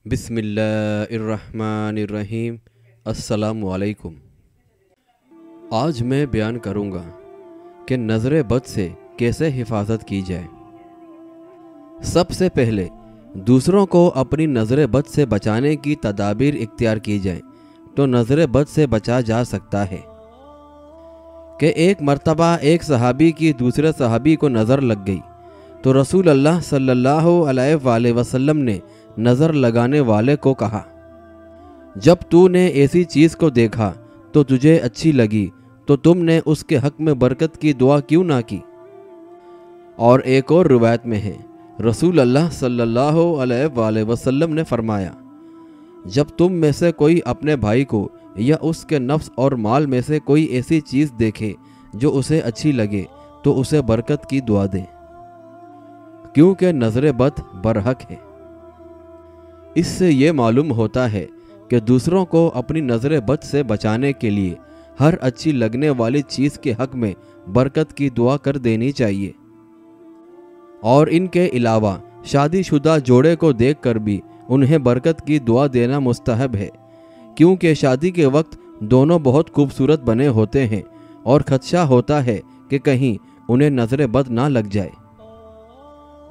बिस्मिल्लाहिर्रहमानिर्रहीम। अस्सलामु अलैकुम। आज मैं बयान करूँगा कि नज़र बद से कैसे हिफाजत की जाए। सबसे पहले दूसरों को अपनी नज़र बद से बचाने की तदाबीर इख्तियार की जाए तो नज़र बद से बचा जा सकता है। कि एक मर्तबा एक सहाबी की दूसरे सहाबी को नज़र लग गई तो रसूल अल्लाह सल्लल्लाहु अलैहि वसल्लम ने नज़र लगाने वाले को कहा, जब तूने ऐसी चीज़ को देखा तो तुझे अच्छी लगी तो तुमने उसके हक़ में बरकत की दुआ क्यों ना की। और एक और रिवायत में है, रसूल अल्लाह सल्लल्लाहु अलैहि वसल्लम ने फरमाया, जब तुम में से कोई अपने भाई को या उसके नफ्स और माल में से कोई ऐसी चीज़ देखे जो उसे अच्छी लगे तो उसे बरकत की दुआ दे, क्योंकि नज़र बद बरहक है। इससे ये मालूम होता है कि दूसरों को अपनी नज़र बद से बचाने के लिए हर अच्छी लगने वाली चीज़ के हक़ में बरकत की दुआ कर देनी चाहिए। और इनके अलावा शादीशुदा जोड़े को देखकर भी उन्हें बरकत की दुआ देना मुस्तहब है, क्योंकि शादी के वक्त दोनों बहुत खूबसूरत बने होते हैं और खदशा होता है कि कहीं उन्हें नज़र बद ना लग जाए।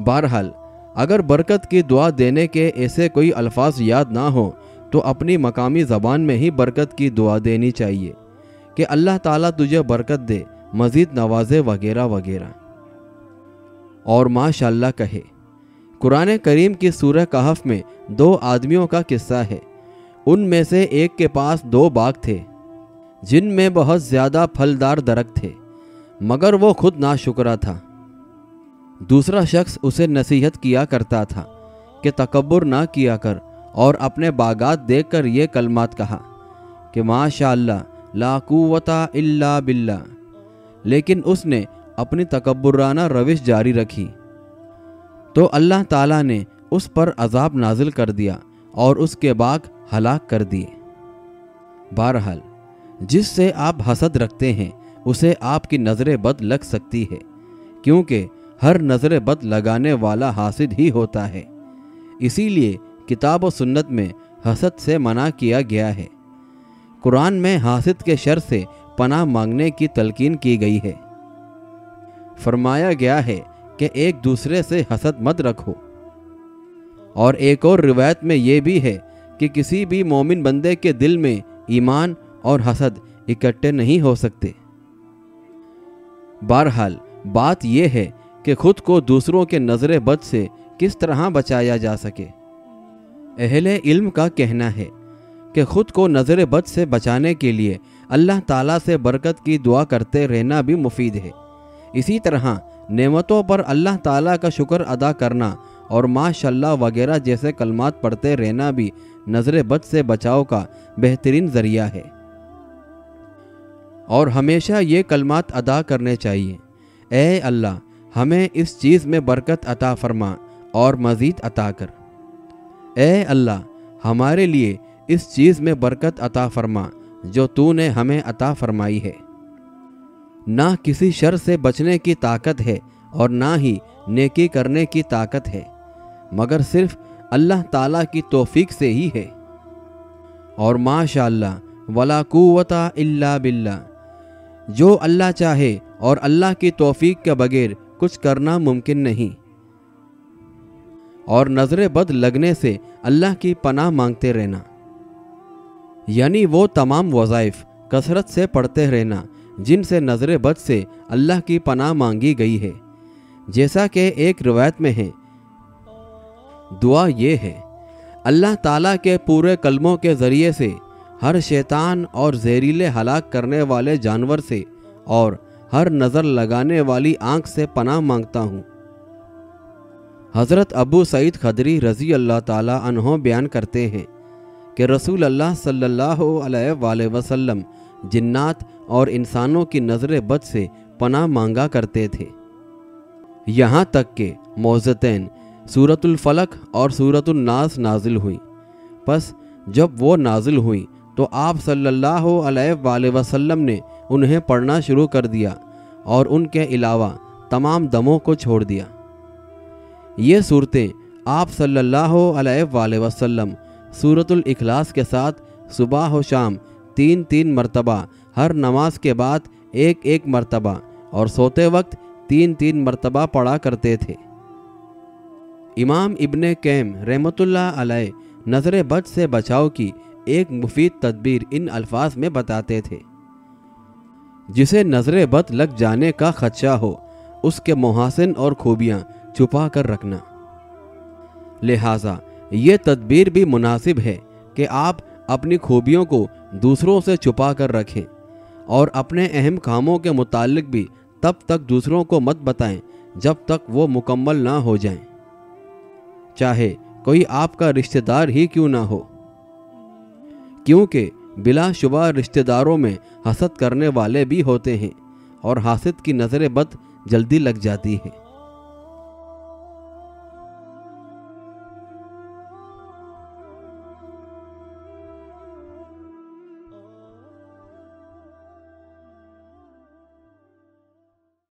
बहरहाल अगर बरकत की दुआ देने के ऐसे कोई अल्फाज याद ना हो तो अपनी मकामी ज़बान में ही बरकत की दुआ देनी चाहिए कि अल्लाह ताला तुझे बरकत दे, मज़ीद नवाजे वगैरह वगैरह। और माशाअल्लाह कहे। कुरान करीम की सूरह कहफ में दो आदमियों का किस्सा है। उनमें से एक के पास दो बाग थे जिनमें बहुत ज़्यादा फलदार दरख्त थे, मगर वो खुद नाशुक्रा था। दूसरा शख्स उसे नसीहत किया करता था कि तकब्बुर ना किया कर, और अपने बागात देखकर ये कलमात कहा कि माशाअल्लाह ला कुव्वता इल्ला बिल्लाह। लेकिन उसने अपनी तकब्बुराना रविश जारी रखी तो अल्लाह ताला ने उस पर अजाब नाजिल कर दिया और उसके बाग हलाक कर दिए। बहरहाल जिससे आप हसद रखते हैं उसे आपकी नज़र बद लग सकती है, क्योंकि हर नज़र बद लगाने वाला हासिद ही होता है। इसीलिए किताब और सुन्नत में हसद से मना किया गया है। कुरान में हासिद के शर से पनाह मांगने की तलकीन की गई है। फरमाया गया है कि एक दूसरे से हसद मत रखो। और एक और रिवायत में यह भी है कि किसी भी मोमिन बंदे के दिल में ईमान और हसद इकट्ठे नहीं हो सकते। बहरहाल बात यह है कि खुद को दूसरों के नज़र बद से किस तरह बचाया जा सके। अहले इल्म का कहना है कि खुद को नज़र बद से बचाने के लिए अल्लाह ताला से बरकत की दुआ करते रहना भी मुफीद है। इसी तरह नेमतों पर अल्लाह ताला का शुक्र अदा करना और माशाअल्लाह वगैरह जैसे कलमात पढ़ते रहना भी नज़र बद से बचाव का बेहतरीन ज़रिया है। और हमेशा ये कलमात अदा करने चाहिए, ए अल्लाह हमें इस चीज़ में बरकत अता फरमा और मज़ीद अता कर। ए अल्लाह हमारे लिए इस चीज़ में बरकत अता फरमा जो तूने हमें अता फरमाई है। ना किसी शर से बचने की ताकत है और ना ही नेकी करने की ताकत है, मगर सिर्फ अल्लाह ताला की तौफीक से ही है। और माशाअल्लाह वला कुव्वता इल्ला बिल्लाह, जो अल्लाह चाहे और अल्लाह की तौफीक के बगैर कुछ करना मुमकिन नहीं। और नज़र बद लगने से अल्लाह की पनाह मांगते रहना, यानी वो तमाम वज़ाइफ कसरत से पढ़ते रहना जिनसे नज़र बद से अल्लाह की पनाह मांगी गई है। जैसा कि एक रिवायत में है, दुआ ये है, अल्लाह ताला के पूरे कलमों के ज़रिए से हर शैतान और जहरीले हलाक करने वाले जानवर से और हर नज़र लगाने वाली आँख से पनाह मांगता हूँ। हज़रत अबू सईद खदरी रज़ी अल्लाह ताला अन्हो बयान करते हैं कि रसूल अल्लाह सल्लल्लाहु अलैहि वसल्लम जिन्नात और इंसानों की नज़र बद से पनाह मांगा करते थे, यहाँ तक कि मौज़तैन सूरतुल फलक और सूरतुल नास नाजिल हुई। बस जब वो नाजिल हुई तो आप सल्लल्लाहु अलैहि वसल्लम ने उन्हें पढ़ना शुरू कर दिया और उनके अलावा तमाम दमों को छोड़ दिया। ये सूरतें آپ صلی اللہ علیہ وآلہ وسلم سورۃ الاخلاص کے ساتھ صبح و شام 3 مرتبہ، ہر نماز کے بعد ایک مرتبہ اور سوتے وقت 3 مرتبہ پڑھا کرتے تھے۔ امام ابن قیم رحمۃ اللہ علیہ نظر بد سے بچاؤ کی ایک مفید تدبیر ان الفاظ میں بتاتے تھے: جسے نظر بد لگ جانے کا خدشہ ہو اس کے محاسن اور خوبیاں چھپا کر رکھنا۔ لہٰذا یہ تدبیر بھی مناسب ہے کہ آپ اپنی خوبیوں کو دوسروں سے چھپا کر رکھیں اور اپنے اہم کاموں کے متعلق بھی تب تک دوسروں کو مت بتائیں جب تک وہ مکمل نہ ہو جائیں، چاہے کوئی آپ کا رشتہ دار ہی کیوں نہ ہو، کیونکہ بلا شبہ رشتہ داروں میں حسد کرنے والے بھی ہوتے ہیں اور حاسد کی نظر بد جلدی لگ جاتی ہے۔